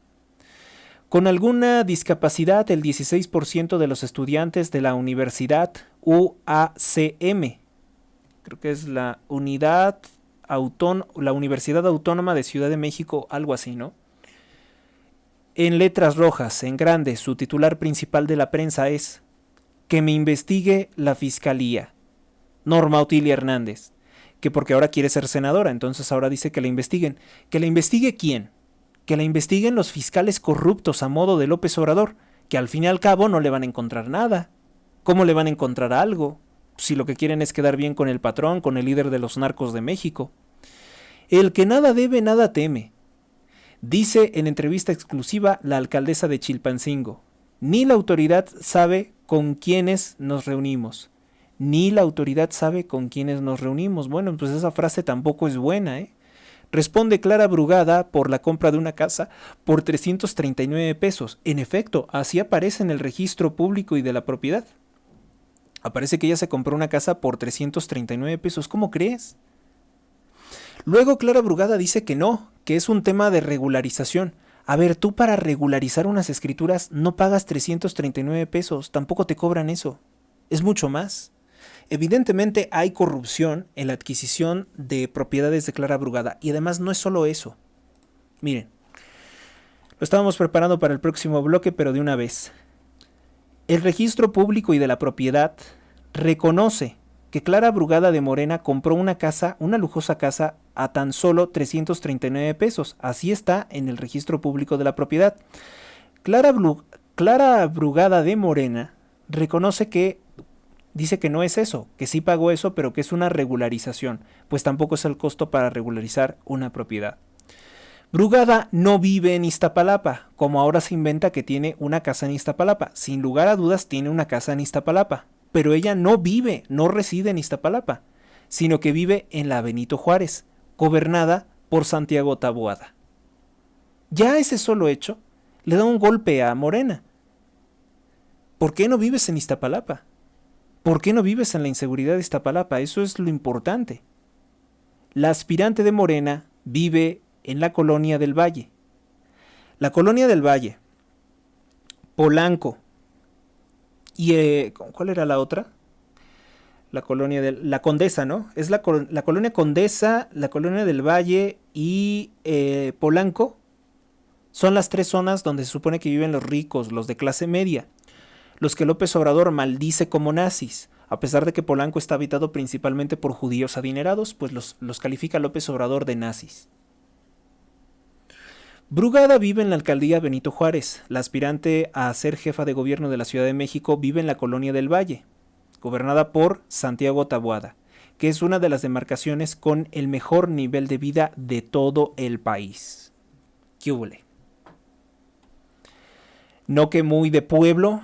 Con alguna discapacidad, el 16% de los estudiantes de la Universidad UACM, creo que es la Universidad Autónoma de Ciudad de México, algo así, ¿no? En letras rojas, en grande, su titular principal de la prensa es: que me investigue la Fiscalía. Norma Otilia Hernández, que porque ahora quiere ser senadora, entonces ahora dice que la investiguen. ¿Que la investigue quién? Que la investiguen los fiscales corruptos a modo de López Obrador, que al fin y al cabo no le van a encontrar nada. ¿Cómo le van a encontrar algo? Si lo que quieren es quedar bien con el patrón, con el líder de los narcos de México. El que nada debe, nada teme. Dice en entrevista exclusiva la alcaldesa de Chilpancingo: ni la autoridad sabe con quiénes nos reunimos. Ni la autoridad sabe con quiénes nos reunimos. Bueno, pues esa frase tampoco es buena, ¿eh? Responde Clara Brugada por la compra de una casa por 339 pesos. En efecto, así aparece en el registro público y de la propiedad. Aparece que ella se compró una casa por 339 pesos. ¿Cómo crees? Luego Clara Brugada dice que no, que es un tema de regularización. A ver, tú para regularizar unas escrituras no pagas 339 pesos, tampoco te cobran eso. Es mucho más. Evidentemente hay corrupción en la adquisición de propiedades de Clara Brugada. Y además no es solo eso. Miren, lo estábamos preparando para el próximo bloque, pero de una vez. El registro público y de la propiedad reconoce que Clara Brugada de Morena compró una casa, una lujosa casa, a tan solo 339 pesos. Así está en el registro público de la propiedad. Clara Brugada de Morena reconoce que dice que no es eso, que sí pagó eso, pero que es una regularización, pues tampoco es el costo para regularizar una propiedad. Brugada no vive en Iztapalapa, como ahora se inventa que tiene una casa en Iztapalapa. Sin lugar a dudas tiene una casa en Iztapalapa, pero ella no vive, no reside en Iztapalapa, sino que vive en la Benito Juárez, gobernada por Santiago Taboada. Ya ese solo hecho le da un golpe a Morena. ¿Por qué no vives en Iztapalapa? ¿Por qué no vives en la inseguridad de Iztapalapa? Eso es lo importante. La aspirante de Morena vive en la Colonia del Valle. La Colonia del Valle, Polanco y... ¿cuál era la otra? La Condesa, ¿no? Es la Colonia Condesa, la Colonia del Valle y Polanco. Son las tres zonas donde se supone que viven los ricos, los de clase media. Los que López Obrador maldice como nazis. A pesar de que Polanco está habitado principalmente por judíos adinerados, pues los califica López Obrador de nazis. Brugada vive en la alcaldía Benito Juárez. La aspirante a ser jefa de gobierno de la Ciudad de México vive en la Colonia del Valle, gobernada por Santiago Taboada, que es una de las demarcaciones con el mejor nivel de vida de todo el país. ¿Qué hubole? No que muy de pueblo,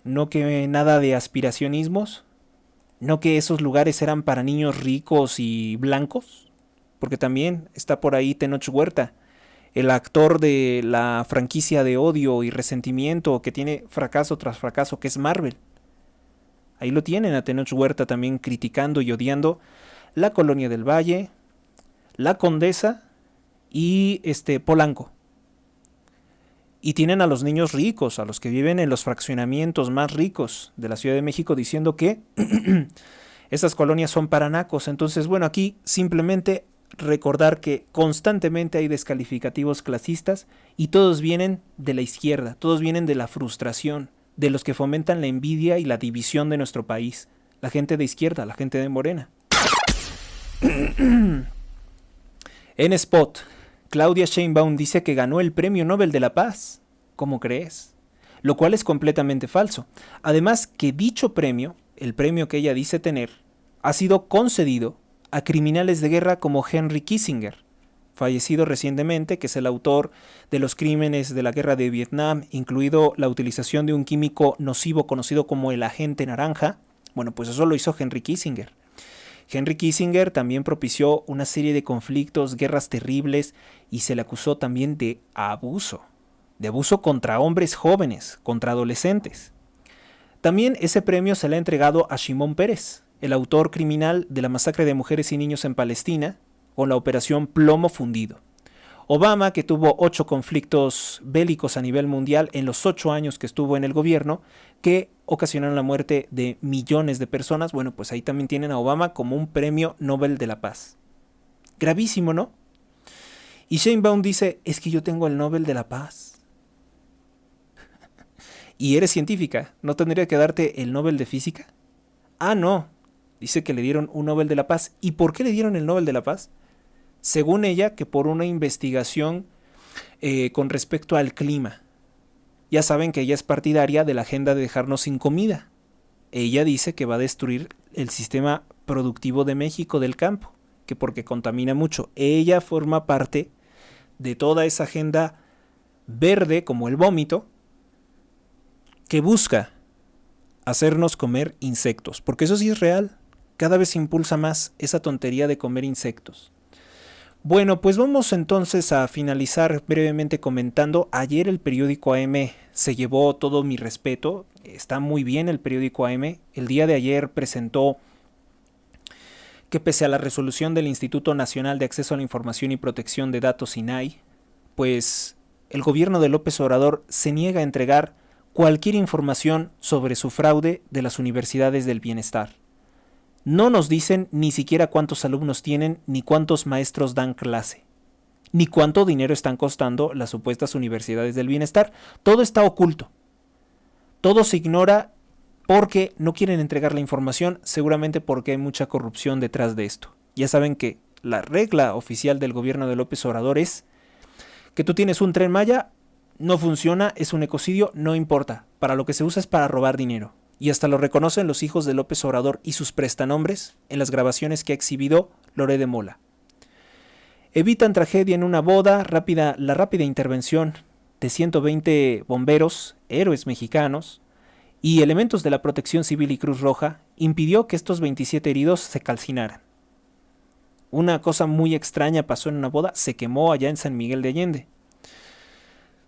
no que nada de aspiracionismos, no que esos lugares eran para niños ricos y blancos, porque también está por ahí Tenoch Huerta, el actor de la franquicia de odio y resentimiento que tiene fracaso tras fracaso, que es Marvel. Ahí lo tienen a Tenoch Huerta también criticando y odiando la Colonia del Valle, la Condesa y Polanco. Y tienen a los niños ricos, a los que viven en los fraccionamientos más ricos de la Ciudad de México, diciendo que estas colonias son para nacos. Entonces, bueno, aquí simplemente recordar que constantemente hay descalificativos clasistas y todos vienen de la izquierda, todos vienen de la frustración, de los que fomentan la envidia y la división de nuestro país. La gente de izquierda, la gente de Morena. En Spot, Claudia Sheinbaum dice que ganó el Premio Nobel de la Paz. ¿Cómo crees? Lo cual es completamente falso. Además que dicho premio, el premio que ella dice tener, ha sido concedido a criminales de guerra como Henry Kissinger, fallecido recientemente, que es el autor de los crímenes de la guerra de Vietnam, incluido la utilización de un químico nocivo conocido como el agente naranja. Bueno, pues eso lo hizo Henry Kissinger. Henry Kissinger también propició una serie de conflictos, guerras terribles, y se le acusó también de abuso contra hombres jóvenes, contra adolescentes. También ese premio se le ha entregado a Shimon Peres, el autor criminal de la masacre de mujeres y niños en Palestina, con la operación Plomo Fundido. Obama, que tuvo 8 conflictos bélicos a nivel mundial en los 8 años que estuvo en el gobierno, que ocasionaron la muerte de millones de personas, bueno, pues ahí también tienen a Obama como un premio Nobel de la Paz. Gravísimo, ¿no? Y Sheinbaum dice, es que yo tengo el Nobel de la Paz. Y eres científica, ¿no tendría que darte el Nobel de Física? Ah, no, dice que le dieron un Nobel de la Paz. ¿Y por qué le dieron el Nobel de la Paz? Según ella, que por una investigación con respecto al clima. Ya saben que ella es partidaria de la agenda de dejarnos sin comida. Ella dice que va a destruir el sistema productivo de México del campo, que porque contamina mucho. Ella forma parte de toda esa agenda verde, como el vómito, que busca hacernos comer insectos, porque eso sí es real. Cada vez se impulsa más esa tontería de comer insectos. Bueno, pues vamos entonces a finalizar brevemente comentando. Ayer el periódico AM se llevó todo mi respeto. Está muy bien el periódico AM. El día de ayer presentó que pese a la resolución del Instituto Nacional de Acceso a la Información y Protección de Datos INAI, pues el gobierno de López Obrador se niega a entregar cualquier información sobre su fraude de las universidades del bienestar. No nos dicen ni siquiera cuántos alumnos tienen, ni cuántos maestros dan clase, ni cuánto dinero están costando las supuestas universidades del bienestar. Todo está oculto. Todo se ignora porque no quieren entregar la información, seguramente porque hay mucha corrupción detrás de esto. Ya saben que la regla oficial del gobierno de López Obrador es que tú tienes un Tren Maya, no funciona, es un ecocidio, no importa. Para lo que se usa es para robar dinero. Y hasta lo reconocen los hijos de López Obrador y sus prestanombres en las grabaciones que ha exhibido Loré de Mola. Evitan tragedia en una boda, la rápida intervención de 120 bomberos, héroes mexicanos, y elementos de la Protección Civil y Cruz Roja impidió que estos 27 heridos se calcinaran. Una cosa muy extraña pasó en una boda, se quemó allá en San Miguel de Allende.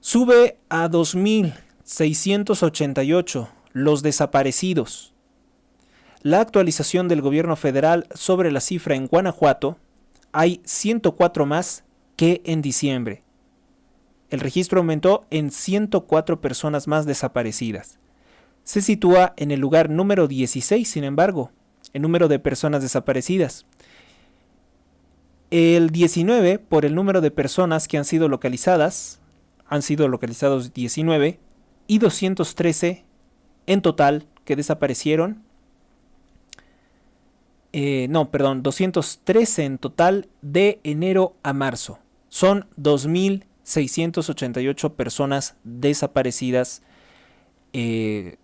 Sube a 2.688 los desaparecidos. La actualización del gobierno federal sobre la cifra en Guanajuato, hay 104 más que en diciembre. El registro aumentó en 104 personas más desaparecidas. Se sitúa en el lugar número 16, sin embargo, el número de personas desaparecidas. El 19 por el número de personas que han sido localizados 19 y 213 en total que desaparecieron. 213 en total de enero a marzo. Son 2.688 personas desaparecidas,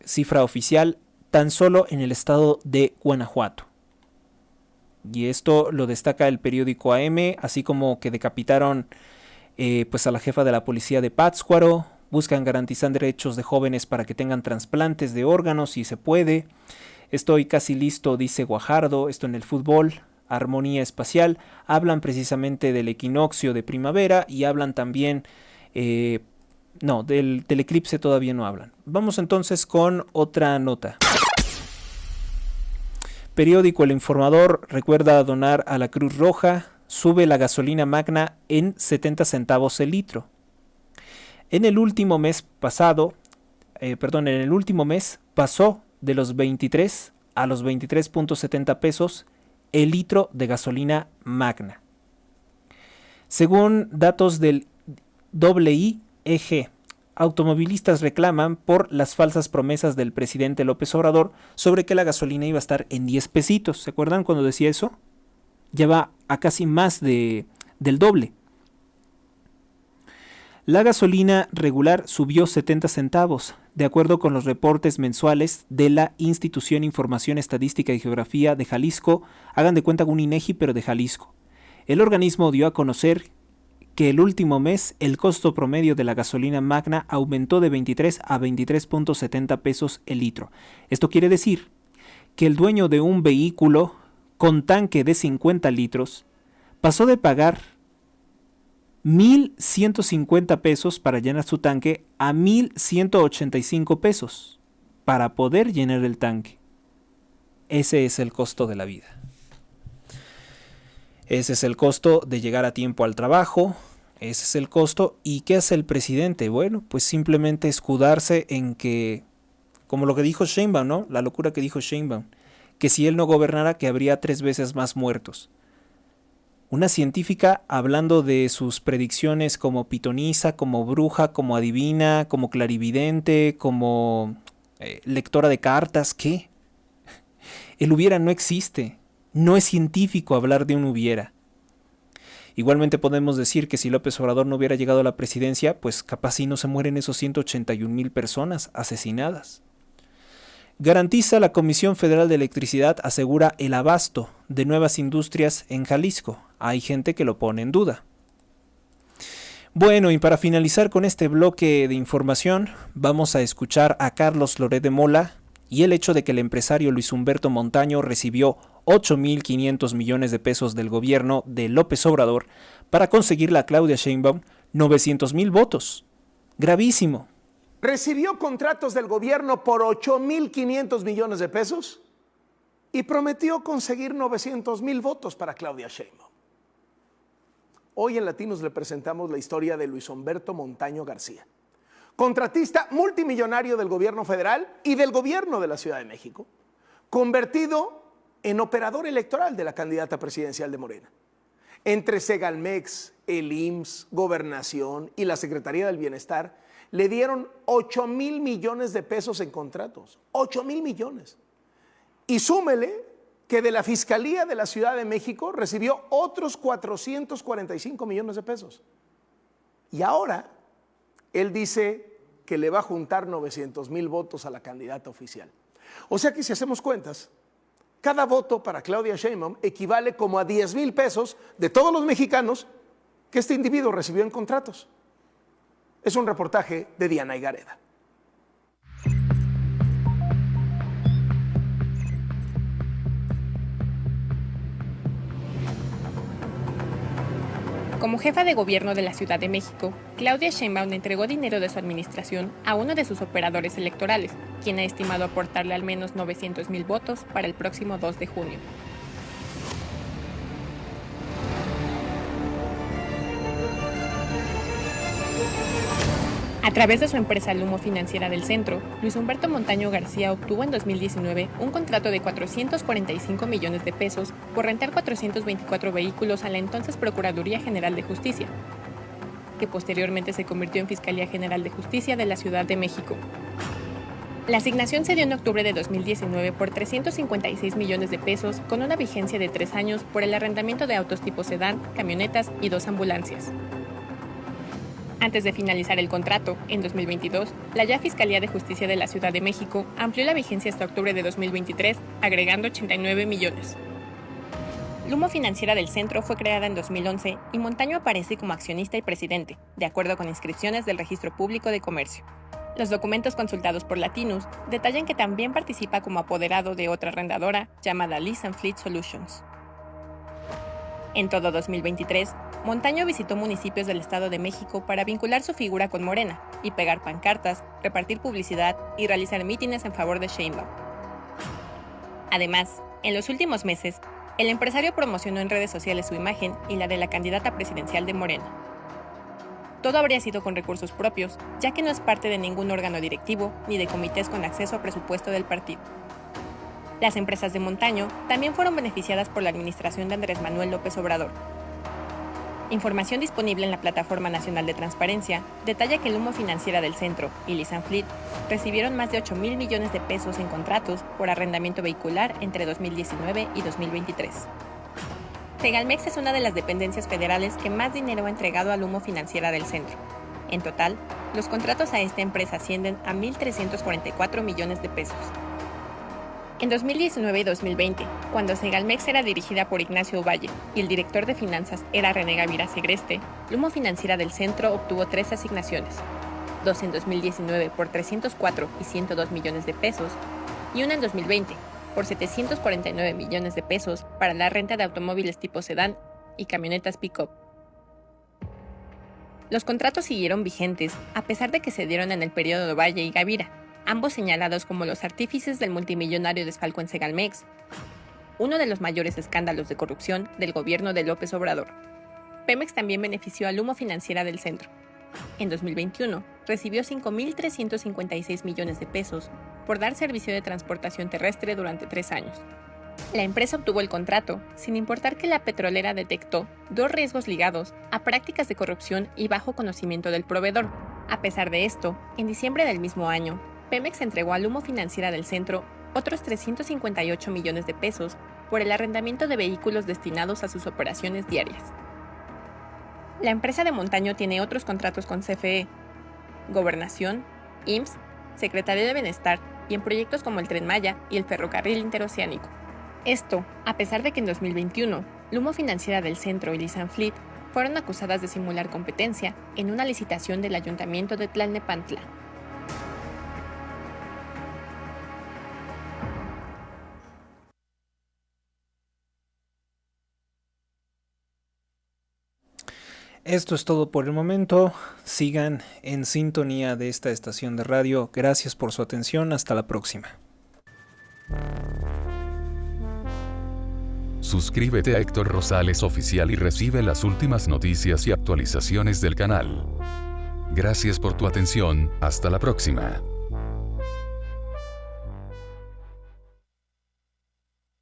cifra oficial, tan solo en el estado de Guanajuato. Y esto lo destaca el periódico AM, así como que decapitaron pues a la jefa de la policía de Pátzcuaro. Buscan garantizar derechos de jóvenes para que tengan trasplantes de órganos si se puede. Estoy casi listo, dice Guajardo. Esto en el fútbol. Armonía espacial. Hablan precisamente del equinoccio de primavera y hablan también... del eclipse todavía no hablan. Vamos entonces con otra nota. Periódico El Informador recuerda donar a la Cruz Roja. Sube la gasolina magna en 70 centavos el litro. En el último mes pasó de los 23 a los 23.70 pesos el litro de gasolina magna. Según datos del IEG, automovilistas reclaman por las falsas promesas del presidente López Obrador sobre que la gasolina iba a estar en 10 pesitos. ¿Se acuerdan cuando decía eso? Ya va a casi más del doble. La gasolina regular subió 70 centavos, de acuerdo con los reportes mensuales de la Institución Información Estadística y Geografía de Jalisco, hagan de cuenta un INEGI pero de Jalisco. El organismo dio a conocer que el último mes el costo promedio de la gasolina magna aumentó de 23 a 23.70 pesos el litro. Esto quiere decir que el dueño de un vehículo con tanque de 50 litros pasó de pagar 1.150 pesos para llenar su tanque a 1.185 pesos para poder llenar el tanque. Ese es el costo de la vida. Ese es el costo de llegar a tiempo al trabajo. Ese es el costo. ¿Y qué hace el presidente? Bueno, pues simplemente escudarse en que, como lo que dijo Sheinbaum, ¿no? La locura que dijo Sheinbaum, que si él no gobernara, que habría 3 veces más muertos. Una científica hablando de sus predicciones como pitoniza, como bruja, como adivina, como clarividente, como lectora de cartas. ¿Qué? El hubiera no existe. No es científico hablar de un hubiera. Igualmente podemos decir que si López Obrador no hubiera llegado a la presidencia, pues capaz si no se mueren esos 181,000 personas asesinadas. Garantiza la Comisión Federal de Electricidad, asegura el abasto de nuevas industrias en Jalisco. Hay gente que lo pone en duda. Bueno, y para finalizar con este bloque de información, vamos a escuchar a Carlos Loret de Mola y el hecho de que el empresario Luis Humberto Montaño recibió 8.500 millones de pesos del gobierno de López Obrador para conseguirle a Claudia Sheinbaum 900,000 votos. Gravísimo. Recibió contratos del gobierno por 8.500 millones de pesos y prometió conseguir 900,000 votos para Claudia Sheinbaum. Hoy en Latinos le presentamos la historia de Luis Humberto Montaño García, contratista multimillonario del gobierno federal y del gobierno de la Ciudad de México, convertido en operador electoral de la candidata presidencial de Morena. Entre Segalmex, el IMSS, Gobernación y la Secretaría del Bienestar, le dieron 8,000 millones de pesos en contratos. 8,000 millones. Y súmele que de la Fiscalía de la Ciudad de México recibió otros 445 millones de pesos. Y ahora él dice que le va a juntar 900,000 votos a la candidata oficial. O sea que si hacemos cuentas, cada voto para Claudia Sheinbaum equivale como a 10,000 pesos de todos los mexicanos que este individuo recibió en contratos. Es un reportaje de Diana Higareda. Como jefa de gobierno de la Ciudad de México, Claudia Sheinbaum entregó dinero de su administración a uno de sus operadores electorales, quien ha estimado aportarle al menos 900,000 votos para el próximo 2 de junio. A través de su empresa Lumo Financiera del Centro, Luis Humberto Montaño García obtuvo en 2019 un contrato de 445 millones de pesos por rentar 424 vehículos a la entonces Procuraduría General de Justicia, que posteriormente se convirtió en Fiscalía General de Justicia de la Ciudad de México. La asignación se dio en octubre de 2019 por 356 millones de pesos con una vigencia de 3 años por el arrendamiento de autos tipo sedán, camionetas y 2 ambulancias. Antes de finalizar el contrato, en 2022, la ya Fiscalía de Justicia de la Ciudad de México amplió la vigencia hasta octubre de 2023, agregando 89 millones. Lumo Financiera del Centro fue creada en 2011 y Montaño aparece como accionista y presidente, de acuerdo con inscripciones del Registro Público de Comercio. Los documentos consultados por Latinos detallan que también participa como apoderado de otra arrendadora llamada Lease & Fleet Solutions. En todo 2023, Montaño visitó municipios del Estado de México para vincular su figura con Morena y pegar pancartas, repartir publicidad y realizar mítines en favor de Sheinbaum. Además, en los últimos meses, el empresario promocionó en redes sociales su imagen y la de la candidata presidencial de Morena. Todo habría sido con recursos propios, ya que no es parte de ningún órgano directivo ni de comités con acceso a presupuesto del partido. Las empresas de Montaño también fueron beneficiadas por la administración de Andrés Manuel López Obrador. Información disponible en la Plataforma Nacional de Transparencia detalla que Lumo Financiera del Centro y Lease & Fleet recibieron más de 8,000 millones de pesos en contratos por arrendamiento vehicular entre 2019 y 2023. Segalmex es una de las dependencias federales que más dinero ha entregado a Lumo Financiera del Centro. En total, los contratos a esta empresa ascienden a 1.344 millones de pesos. En 2019 y 2020, cuando Segalmex era dirigida por Ignacio Valle y el director de finanzas era René Gavira Segreste, Lumo Financiera del Centro obtuvo 3 asignaciones, 2 en 2019 por 304 y 102 millones de pesos y una en 2020 por 749 millones de pesos para la renta de automóviles tipo sedán y camionetas pick-up. Los contratos siguieron vigentes a pesar de que se dieron en el periodo de Valle y Gavira, ambos señalados como los artífices del multimillonario desfalco en Segalmex, uno de los mayores escándalos de corrupción del gobierno de López Obrador. Pemex también benefició a Lumo Financiera del Centro. En 2021, recibió 5.356 millones de pesos por dar servicio de transportación terrestre durante 3 años. La empresa obtuvo el contrato sin importar que la petrolera detectó 2 riesgos ligados a prácticas de corrupción y bajo conocimiento del proveedor. A pesar de esto, en diciembre del mismo año, Pemex entregó a Lumo Financiera del Centro otros 358 millones de pesos por el arrendamiento de vehículos destinados a sus operaciones diarias. La empresa de Montaño tiene otros contratos con CFE, Gobernación, IMSS, Secretaría de Bienestar y en proyectos como el Tren Maya y el Ferrocarril Interoceánico. Esto, a pesar de que en 2021, Lumo Financiera del Centro y Lisanfleet fueron acusadas de simular competencia en una licitación del Ayuntamiento de Tlalnepantla. Esto es todo por el momento. Sigan en sintonía de esta estación de radio. Gracias por su atención. Hasta la próxima. Suscríbete a Héctor Rosales Oficial y recibe las últimas noticias y actualizaciones del canal. Gracias por tu atención. Hasta la próxima.